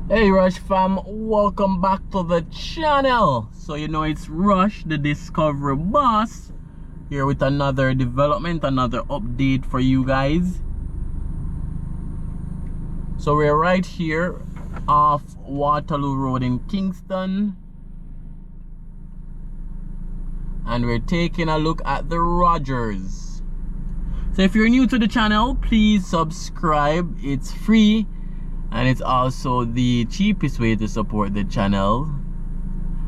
Hey Rush fam, welcome back to the channel. So you know it's Rush, the Discovery Boss, here with another development, another update for you guys. So we're right here off Waterloo Road in Kingston, and we're taking a look at the Rodgers. So if you're new to the channel, please subscribe. It's free and it's also the cheapest way to support the channel.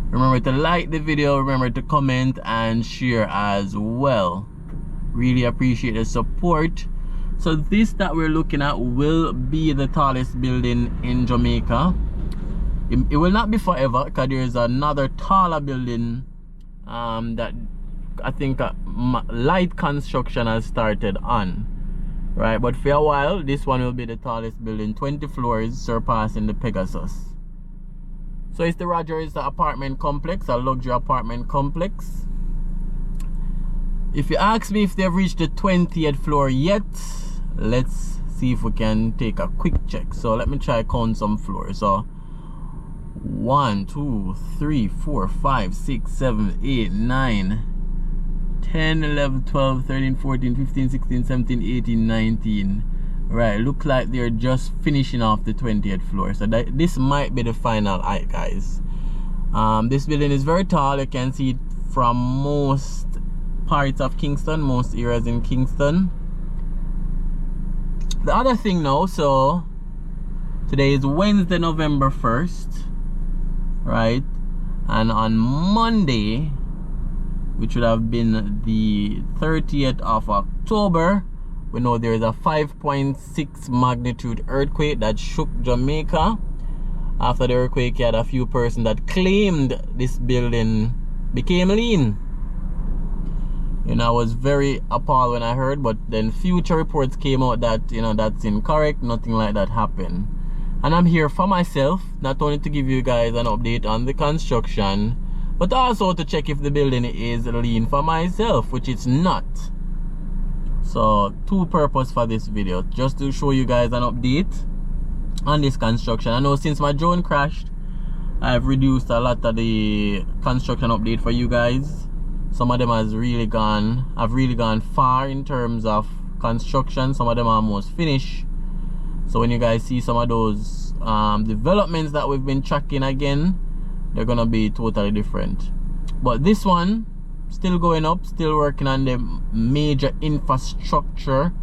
Remember to like the video, remember to comment and share as well. Really appreciate the support. So this that we're looking at will be the tallest building in Jamaica. It will not be forever, because there's another taller building that I think light construction has started on. Right, but for a while, this one will be the tallest building, 20 floors, surpassing the Pegasus. So it's the Rodgers apartment complex, a luxury apartment complex. If you ask me if they've reached the 20th floor yet, let's see if we can take a quick check. So let me try count some floors. So 1, 2, 3, 4, 5, 6, 7, 8, 9, 10, 11, 12, 13, 14, 15, 16, 17, 18, 19. Right, look like they're just finishing off the 20th floor. So this might be the final height, guys. This building is very tall. You can see it from most parts of Kingston, most areas in Kingston. The other thing now, so today is Wednesday, November 1st, right? And on Monday, which would have been the 30th of October, we know there is a 5.6 magnitude earthquake that shook Jamaica. After the earthquake, you had a few persons that claimed this building became lean. You know, I was very appalled when I heard, but then future reports came out that, you know, that's incorrect, nothing like that happened. And I'm here for myself, not only to give you guys an update on the construction, but also to check if the building is lean for myself, which it's not. So two purposes for this video, just to show you guys an update on this construction. I know since my drone crashed, I've reduced a lot of the construction update for you guys. Some of them have really gone far in terms of construction. Some of them are almost finished. So when you guys see some of those developments that we've been tracking again, they're gonna be totally different. But this one still going up, still working on the major infrastructure.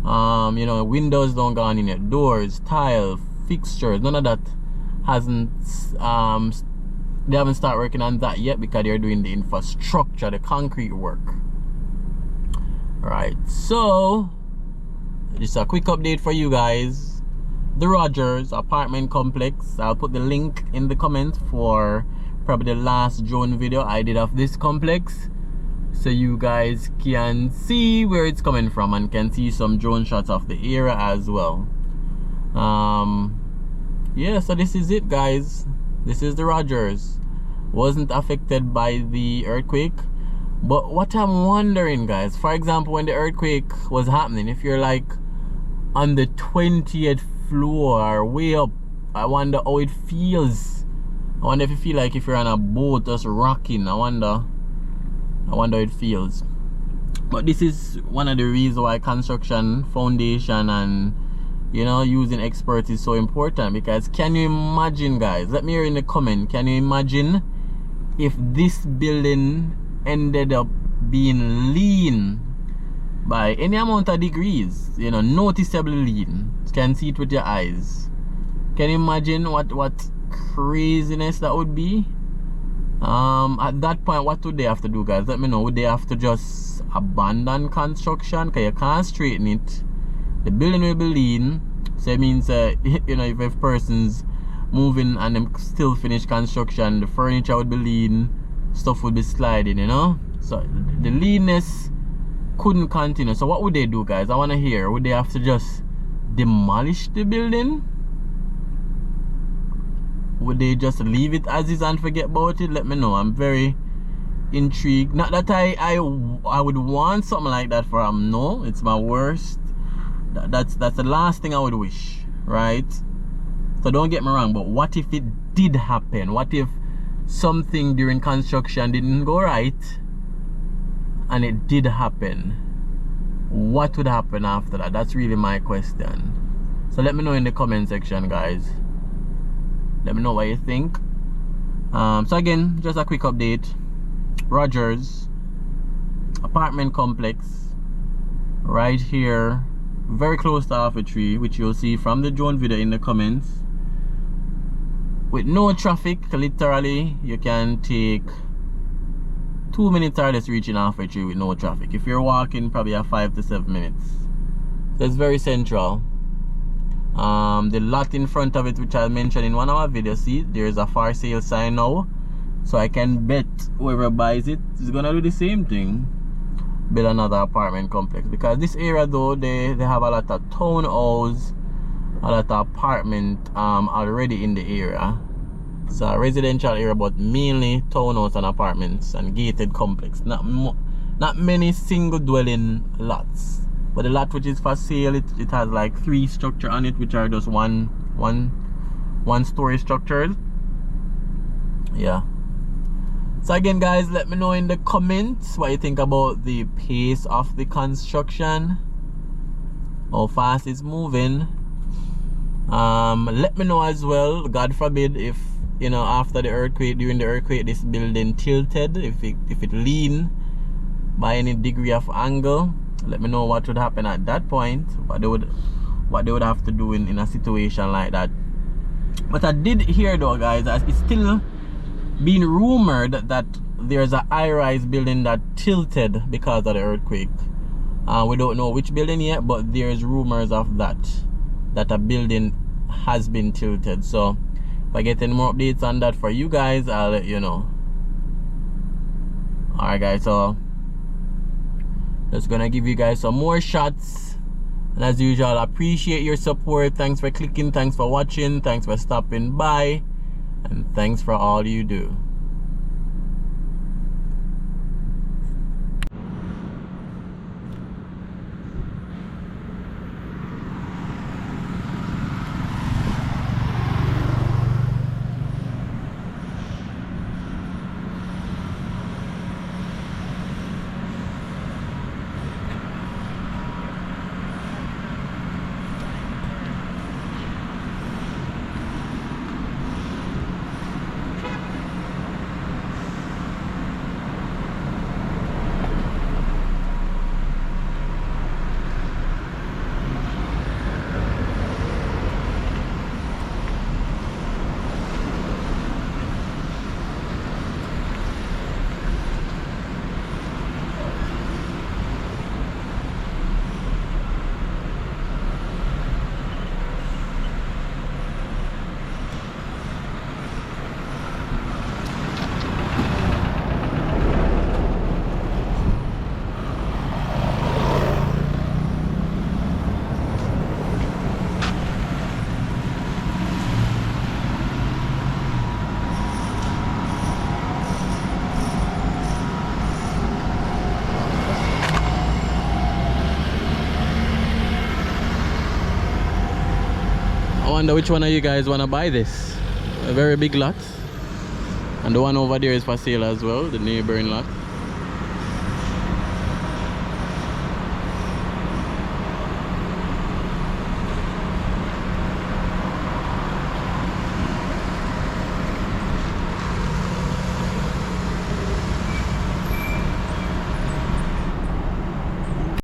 You know, windows don't go on in it, doors, tile, fixtures, none of that hasn't they haven't started working on that yet, because they're doing the infrastructure, the concrete work. Right, so just a quick update for you guys. The Rodgers apartment complex, I'll put the link in the comments for probably the last drone video I did of this complex, so you guys can see where it's coming from and can see some drone shots of the area as well. Yeah, so this is it, guys. This is the Rodgers. Wasn't affected by the earthquake, but what I'm wondering, guys, for example, when the earthquake was happening, if you're like on the 20th floor, way up, I wonder how it feels. I wonder if you feel like if you're on a boat just rocking. I wonder how it feels. But this is one of the reasons why construction, foundation, and, you know, using experts is so important. Because can you imagine, guys, let me hear in the comment, can you imagine if this building ended up being lean by any amount of degrees, you know, noticeably lean? You can see it with your eyes. Can you imagine what craziness that would be? At that point, what would they have to do, guys? Let me know. Would they have to just abandon construction? Because you can't straighten it. The building will be lean. So it means, you know, if persons moving and them still finish construction, the furniture would be lean, stuff would be sliding, you know? So the leanness couldn't continue. So what would they do, guys? I want to hear. Would they have to just demolish the building? Would they just leave it as is and forget about it? Let me know. I'm very intrigued. Not that I would want something like that for them. No, it's my worst. That's the last thing I would wish, right? So don't get me wrong, but what if it did happen? What if something during construction didn't go right and it did happen? What would happen after that? That's really my question. So let me know in the comment section, guys. Let me know what you think. So again, just a quick update. Rodgers apartment complex right here, very close to Half a Tree, which you'll see from the drone video in the comments, with no traffic. Literally you can take 2 minutes or less reaching Half a Tree with no traffic. If you're walking, probably have 5 to 7 minutes. So it's very central. The lot in front of it, which I mentioned in one of our videos, see there's a for sale sign now, so I can bet whoever buys it is gonna do the same thing, build another apartment complex. Because this area though, they have a lot of townhouse, a lot of apartment already in the area. It's a residential area, but mainly townhouse and apartments and gated complex. Not many single dwelling lots. But the lot which is for sale, it has like 3 structure on it, which are just one story structures. Yeah. So again, guys, let me know in the comments what you think about the pace of the construction, how fast it's moving. Let me know as well, God forbid, if you know, after the earthquake, during the earthquake, this building tilted, if it leaned by any degree of angle. Let me know what would happen at that point, what they would have to do in a situation like that. But I did hear though, guys, that it's still being rumored that there's a high-rise building that tilted because of the earthquake. We don't know which building yet, but there's rumors of that a building has been tilted. So if I get any more updates on that for you guys, I'll let you know. Alright guys, so just gonna give you guys some more shots, and as usual, appreciate your support. Thanks for clicking, thanks for watching, thanks for stopping by, and thanks for all you do. I wonder which one of you guys want to buy this. A very big lot, and the one over there is for sale as well, the neighboring lot.